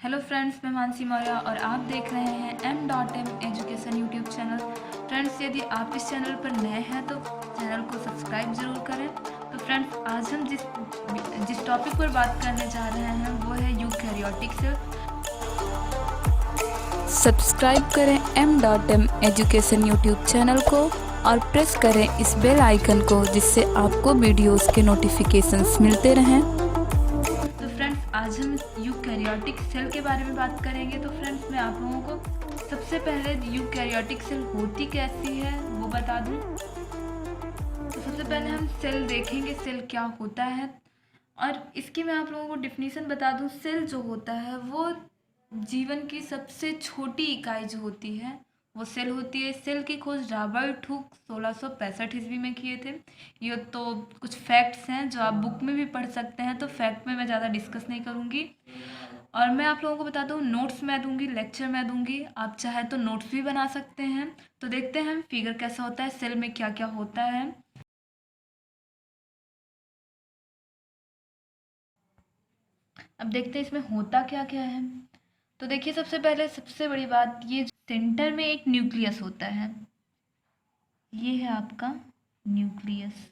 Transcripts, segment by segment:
Hello friends, मैं मानसी मौर्य और आप देख रहे हैं M.M education YouTube channel. Friends, यदि आप इस चैनल पर नए हैं तो चैनल को सब्सक्राइब ज़रूर करें। तो फ्रेंड्स, आज हम जिस टॉपिक पर बात करने जा रहे हैं वो है यूकैरियोटिक सेल। सब्सक्राइब करें M.M एजुकेशन यूट्यूब चैनल को और प्रेस करें इस बेल आइकन को, जिससे आपको वीडियोस के नोटिफिकेशंस मिलते रहें। तो फ्रेंड्स, आज हम यूकैरियोटिक सेल के बारे में बात करेंगे। तो फ्रेंड्स, मैं आप लोगों को सबसे पहले यूकैरियोटिक सेल होती कैसी है वो बता दूं। तो सबसे पहले हम सेल देखेंगे, सेल क्या होता है, और इसकी मैं आप लोगों को डिफिनीसन बता दूं। सेल जो होता है वो जीवन की सबसे छोटी इकाई जो होती है वो सेल होती है। सेल की खोज रॉबर्ट हुक 1665 ईस्वी में किए थे। ये तो कुछ फैक्ट्स हैं जो आप बुक में भी पढ़ सकते हैं, तो फैक्ट में मैं ज़्यादा डिस्कस नहीं करूँगी। और मैं आप लोगों को बता दूं, नोट्स मैं दूंगी, लेक्चर मैं दूंगी, आप चाहे तो नोट्स भी बना सकते हैं। तो देखते हैं फिगर कैसा होता है, सेल में क्या क्या होता है। अब देखते हैं इसमें होता क्या क्या है। तो देखिए, सबसे पहले सबसे बड़ी बात, ये सेंटर में एक न्यूक्लियस होता है। ये है आपका न्यूक्लियस।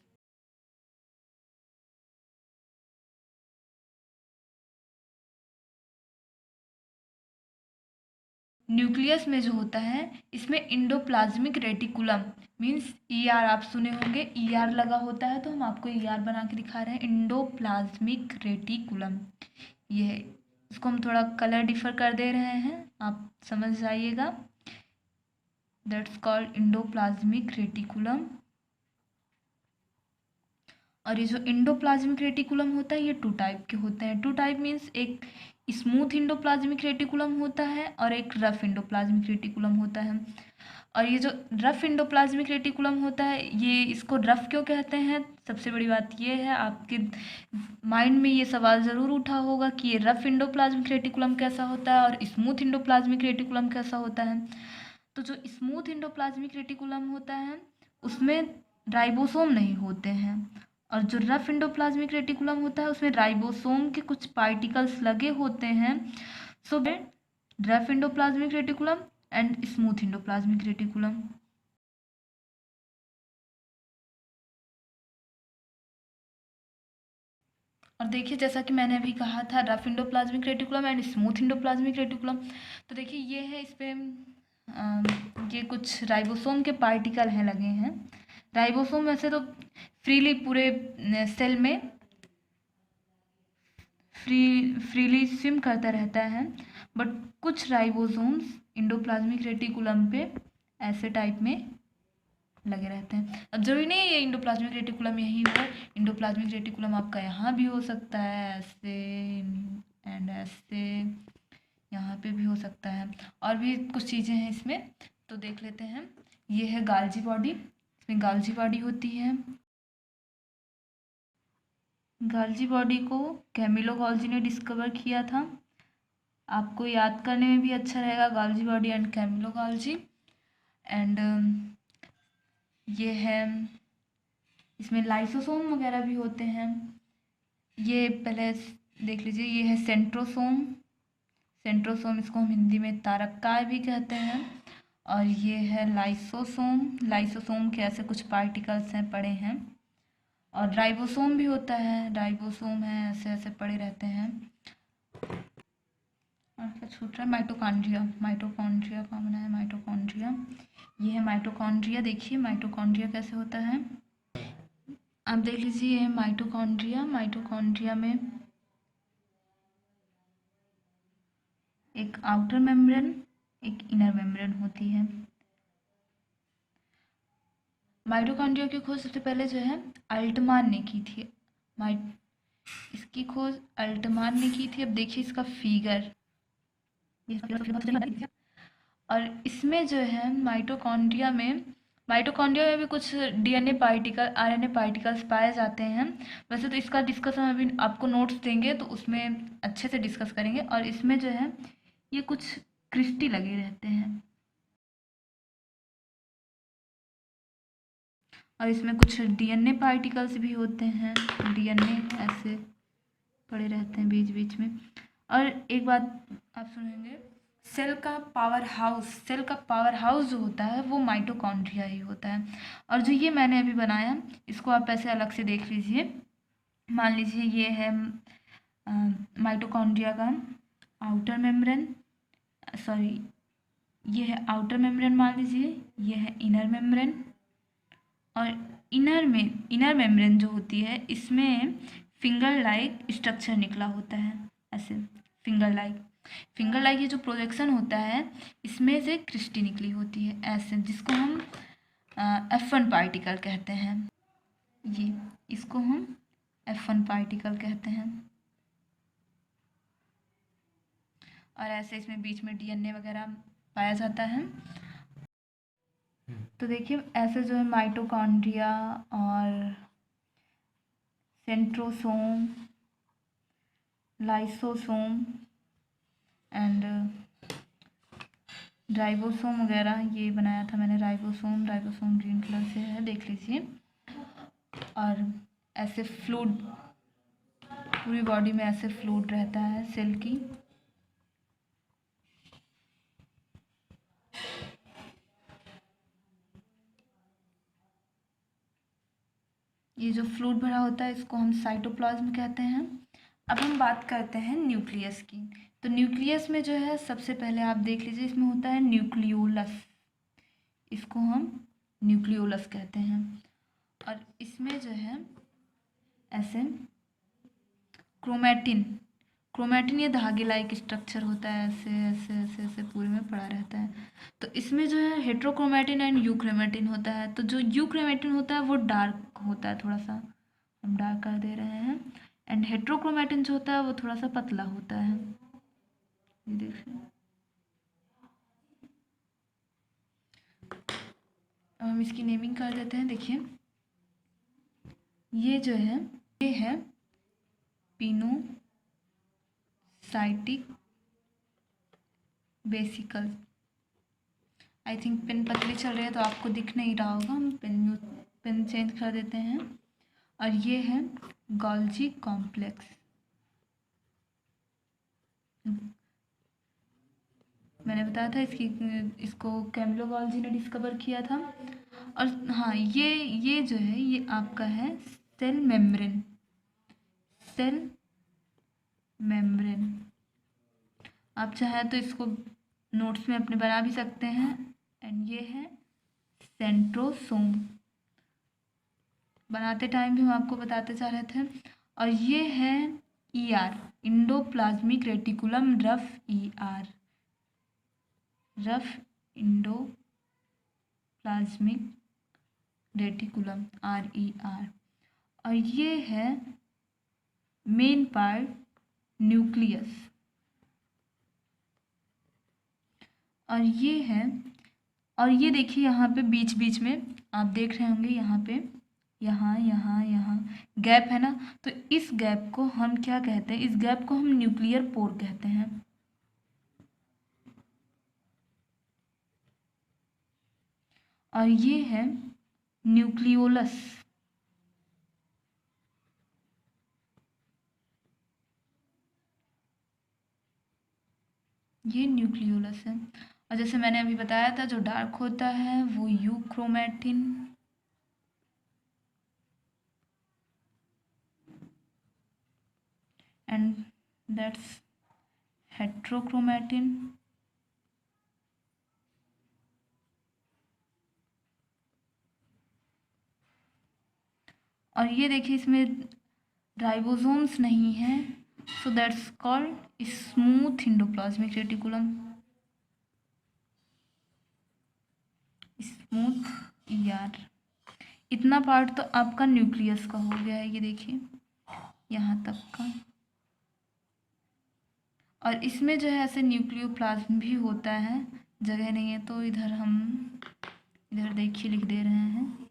न्यूक्लियस में जो होता है इसमें इंडोप्लाज्मिक रेटिकुलम मीन्स ईआर आप सुने होंगे, ईआर लगा होता है, तो हम आपको ईआर बना के दिखा रहे हैं, इंडोप्लाज्मिक रेटिकुलम। ये है, इसको हम थोड़ा कलर डिफर कर दे रहे हैं, आप समझ जाइएगा। That's called endoplasmic reticulum. और ये जो इंडोप्लाज्मिक रेटिकुलम होता है ये टू टाइप के होते हैं। टू टाइप मीन्स एक स्मूथ इंडोप्लाज्मिक रेटिकुलम होता है और एक रफ इंडोप्लाज्मिक रेटिकुलम होता है। और ये जो रफ इंडोप्लाज्मिक रेटिकुलम होता है, ये इसको रफ क्यों कहते हैं, सबसे बड़ी बात ये है, आपके माइंड में ये सवाल ज़रूर उठा होगा कि ये रफ इंडोप्लाज्मिक रेटिकुलम कैसा होता है और स्मूथ इंडोप्लाज्मिक रेटिकुलम कैसा होता है। तो जो स्मूथ इंडोप्लाज्मिक रेटिकुलम होता है उसमें राइबोसोम नहीं होते हैं, और जो रफ इंडोप्लाज्मिक रेटिकुलम होता है उसमें राइबोसोम के कुछ पार्टिकल्स लगे होते हैं। सो rough endoplasmic reticulum and smooth endoplasmic reticulum. और देखिए, जैसा कि मैंने अभी कहा था, rough endoplasmic reticulum and smooth endoplasmic reticulum. तो देखिए, ये है, इस पे ये कुछ राइबोसोम के पार्टिकल हैं लगे हैं। राइबोसोम वैसे तो फ्रीली पूरे सेल में फ्रीली स्विम करता रहता है, बट कुछ राइबोसोम्स इंडोप्लाज्मिक रेटिकुलम पे ऐसे टाइप में लगे रहते हैं। अब जरूरी नहीं है ये इंडोप्लाज्मिक रेटिकुलम यही हो, इंडोप्लाज्मिक रेटिकुलम आपका यहाँ भी हो सकता है, ऐसे एंड ऐसे, यहाँ पे भी हो सकता है, और भी कुछ चीज़ें हैं इसमें। तो देख लेते हैं। ये है गाल्जी बॉडी, इसमें गाल्जी बॉडी होती है। गाल्जी बॉडी को कैमिलो गॉल्जी ने डिस्कवर किया था। आपको याद करने में भी अच्छा रहेगा, Golgi body and Camillo Golgi. And ये है, इसमें लाइसोसोम वगैरह भी होते हैं। ये पहले देख लीजिए, ये है सेंट्रोसोम। सेंट्रोसोम, इसको हम हिंदी में तारक्काय भी कहते हैं। और ये है लाइसोसोम। लाइसोसोम के ऐसे कुछ पार्टिकल्स हैं, पड़े हैं। और राइबोसोम भी होता है, राइबोसोम है, ऐसे ऐसे पड़े रहते हैं। और क्या छूट रहा है, माइटोकॉन्ड्रिया। माइटोकॉन्ड्रिया कहाँ बना है, माइटोकॉन्ड्रिया। ये है माइटोकॉन्ड्रिया। देखिए माइटोकॉन्ड्रिया कैसे होता है, आप देख लीजिए, ये है माइटोकॉन्ड्रिया। माइटोकॉन्ड्रिया में एक आउटर मेम्ब्रेन, एक इनर मेम्ब्रेन होती है। माइटोकॉन्ड्रिया की खोज सबसे पहले जो है अल्टमान ने की थी। इसकी खोज अल्टमान ने की थी। अब देखिए इसका फिगर, और इसमें जो है माइटोकॉन्ड्रिया में भी कुछ डीएनए पार्टिकल, आरएनए पार्टिकल्स पाए जाते हैं। वैसे तो इसका डिस्कस हम अभी आपको नोट्स देंगे तो उसमें अच्छे से डिस्कस करेंगे। और इसमें जो है ये कुछ क्रिस्टी लगे रहते हैं, और इसमें कुछ डीएनए पार्टिकल्स भी होते हैं। डीएनए ऐसे पड़े रहते हैं बीच बीच में। और एक बात आप सुनेंगे सेल का पावर हाउस जो होता है वो माइटोकॉन्ड्रिया ही होता है। और जो ये मैंने अभी बनाया इसको आप ऐसे अलग से देख लीजिए। मान लीजिए ये है माइटोकॉन्ड्रिया का आउटर मेम्ब्रेन, सॉरी ये है आउटर मेम्ब्रेन मान लीजिए, ये है इनर मेम्ब्रेन। और इनर मेम्ब्रेन जो होती है इसमें फिंगर लाइक स्ट्रक्चर निकला होता है, ऐसे फिंगर लाइक ये जो प्रोजेक्शन होता है इसमें से क्रिस्टी निकली होती है ऐसे, जिसको हम F1 पार्टिकल कहते हैं। ये इसको हम F1 पार्टिकल कहते हैं। और ऐसे इसमें बीच में DNA वगैरह पाया जाता है। तो देखिए ऐसे जो है माइटोकॉन्ड्रिया और सेंट्रोसोम, लाइसोसोम एंड राइबोसोम वगैरह, ये बनाया था मैंने राइबोसोम ग्रीन कलर से है, देख लीजिए। और ऐसे फ्लूइड पूरी बॉडी में ऐसे फ्लूइड रहता है सेल की। ये जो फ्लूइड भरा होता है इसको हम साइटोप्लाज्म कहते हैं। अब हम बात करते हैं न्यूक्लियस की। तो न्यूक्लियस में जो है सबसे पहले आप देख लीजिए इसमें होता है न्यूक्लियोलस, इसको हम न्यूक्लियोलस कहते हैं। और इसमें जो है ऐसे क्रोमैटिन ये धागे लाइक स्ट्रक्चर होता है, ऐसे ऐसे ऐसे ऐसे पूरे में पड़ा रहता है। तो इसमें जो है हेट्रोक्रोमैटिन एंड यूक्रोमैटिन होता है। तो जो यूक्रोमैटिन होता है वो डार्क होता है, थोड़ा सा हम डार्क कर दे रहे हैं। एंड हेट्रोक्रोमैटिन जो होता है वो थोड़ा सा पतला होता है, ये देखिए। अब हम इसकी नेमिंग कर देते हैं। देखिए ये जो है ये है pinocytic vesicle. I think pen पतली चल रही है तो आपको दिख नहीं रहा होगा, हम पेन चेंज कर देते हैं। और ये है गोल्जी कॉम्प्लेक्स। मैंने बताया था इसको कैमिलो गोल्जी ने डिस्कवर किया था। और हाँ ये जो है ये आपका है सेल मेम्ब्रेन। आप चाहे तो इसको नोट्स में अपने बना भी सकते हैं। एंड ये है सेंट्रोसोम, बनाते टाइम भी हम आपको बताते जा रहे थे। और ये है ER, endoplasmic reticulum rough ER, rough endoplasmic reticulum RER। और ये है मेन पार्ट न्यूक्लियस। और ये है, और ये देखिए यहाँ पे बीच बीच में आप देख रहे होंगे यहाँ पे यहाँ गैप है ना, तो इस गैप को हम क्या कहते हैं, इस गैप को हम न्यूक्लियर पोर कहते हैं। और ये है न्यूक्लियोलस, ये न्यूक्लियोलस है। और जैसे मैंने अभी बताया था जो डार्क होता है वो यूक्रोमैटिन, एंड दैट्स हेट्रोक्रोमैटिन। और ये देखिए इसमें राइबोसोम्स नहीं है, so that's called smooth endoplasmic reticulum, smooth ER। इतना पार्ट तो आपका न्यूक्लियस का हो गया है, ये देखिए यहाँ तक का। और इसमें जो है ऐसे न्यूक्लियोप्लाज्म भी होता है, जगह नहीं है तो इधर देखिए लिख दे रहे हैं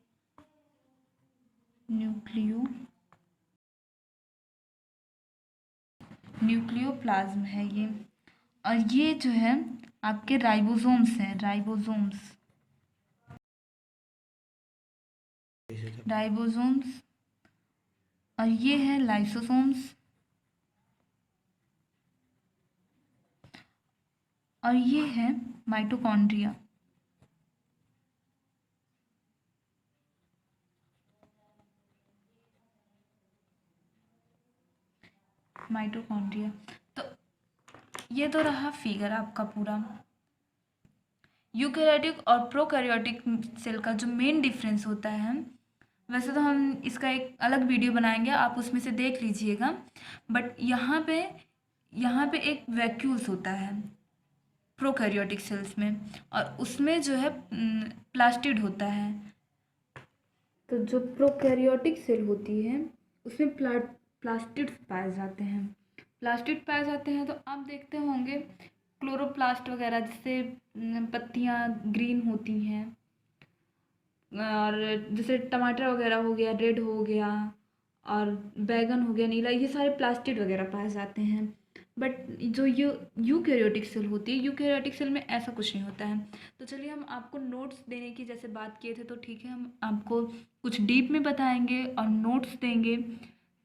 न्यूक्लियोप्लाज्म है ये। और ये जो है आपके राइबोसोम्स हैं, राइबोसोम्स। और ये है लाइसोसोम्स। और ये है माइटोकॉन्ड्रिया। माइटोकॉन्ड्रिया। तो ये तो रहा फिगर आपका पूरा। यूकैरियोटिक और प्रोकैरियोटिक सेल का जो मेन डिफरेंस होता है, वैसे तो हम इसका एक अलग वीडियो बनाएंगे, आप उसमें से देख लीजिएगा। बट यहाँ पे एक वैक्यूल्स होता है प्रोकैरियोटिक सेल्स में, और उसमें जो है प्लास्टिड होता है। तो जो प्रोकैरियोटिक सेल होती है उसमें प्लास्टिड्स पाए जाते हैं। प्लास्टिड पाए जाते हैं तो आप देखते होंगे क्लोरोप्लास्ट वगैरह, जिससे पत्तियाँ ग्रीन होती हैं, और जैसे टमाटर वगैरह हो गया रेड हो गया, और बैगन हो गया नीला, ये सारे प्लास्टिड वगैरह पाए जाते हैं। बट जो यूकैरियोटिक सेल होती है, यूकैरियोटिक सेल में ऐसा कुछ नहीं होता है। तो चलिए हम आपको नोट्स देने की जैसे बात किए थे, तो ठीक है, हम आपको कुछ डीप में बताएंगे और नोट्स देंगे।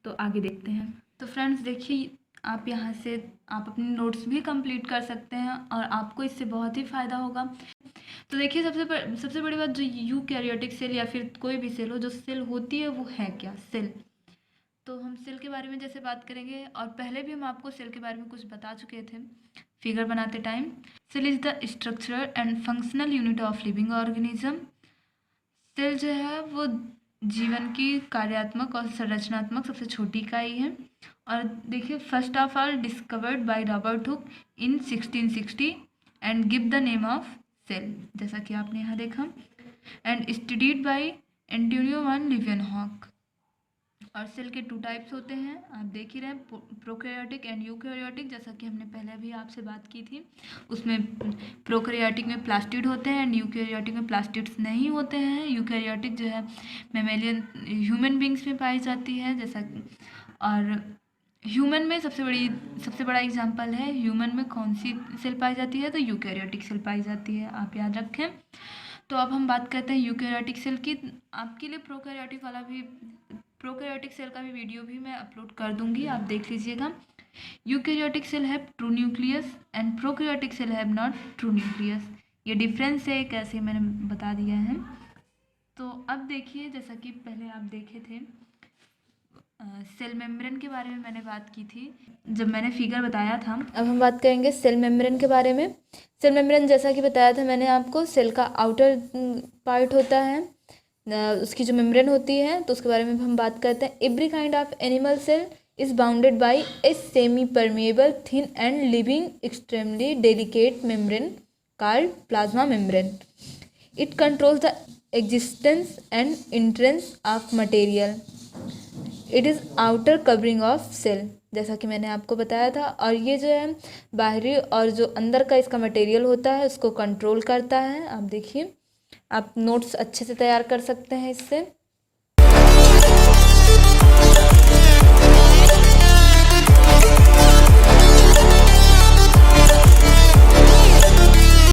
तो आगे देखते हैं। तो फ्रेंड्स देखिए, आप यहाँ से आप अपने नोट्स भी कंप्लीट कर सकते हैं और आपको इससे बहुत ही फ़ायदा होगा। तो देखिए, सबसे बड़ी बात, जो यूकैरियोटिक सेल या फिर कोई भी सेल हो, जो सेल होती है वो है क्या? सेल। तो हम सेल के बारे में जैसे बात करेंगे, और पहले भी हम आपको सेल के बारे में कुछ बता चुके थे फिगर बनाते time. Cell is the structural and functional unit of living organism. Cell जो है वो जीवन की कार्यात्मक और संरचनात्मक सबसे छोटी इकाई है। और देखिए, first of all discovered by Robert Hooke in 1660 and give the name of cell, जैसा कि आपने यहाँ देखा, and studied by Antonio van Leeuwenhoek. और सेल के 2 टाइप्स होते हैं, आप देख ही रहे हैं, प्रोकैरियोटिक एंड यूकैरियोटिक, जैसा कि हमने पहले भी आपसे बात की थी। उसमें प्रोकैरियोटिक में प्लास्टिड होते हैं एंड यूकैरियोटिक में प्लास्टिड्स नहीं होते हैं। यूकैरियोटिक जो है मैमेलियन ह्यूमन बींग्स में पाई जाती है, जैसा और ह्यूमन में सबसे बड़ा एग्जांपल है, ह्यूमन में कौन सी सेल पाई जाती है? तो यूकैरियोटिक सेल पाई जाती है, आप याद रखें। तो अब हम बात करते हैं यूकैरियोटिक सेल की। आपके लिए प्रोकैरियोटिक सेल का भी वीडियो भी मैं अपलोड कर दूंगी, आप देख लीजिएगा। Eukaryotic cell have true nucleus and prokaryotic cell have not true nucleus. ये डिफरेंस है, कैसे मैंने बता दिया है। तो अब देखिए, जैसा कि पहले आप देखे थे, सेल मेम्ब्रेन के बारे में मैंने बात की थी जब मैंने फिगर बताया था। अब हम बात करेंगे सेल मेम्ब्रेन के बारे में। सेल मेम्ब्रेन, जैसा कि बताया था मैंने आपको, सेल का आउटर पार्ट होता है, उसकी जो मेम्ब्रेन होती है, तो उसके बारे में हम बात करते हैं। Every kind of animal cell is bounded by a semipermeable thin and living extremely delicate membrane called plasma membrane. It controls the existence and entrance of material. It is outer covering of cell, जैसा कि मैंने आपको बताया था। और ये जो है बाहरी और जो अंदर का इसका मटेरियल होता है उसको कंट्रोल करता है। आप देखिए, आप नोट्स अच्छे से तैयार कर सकते हैं इससे।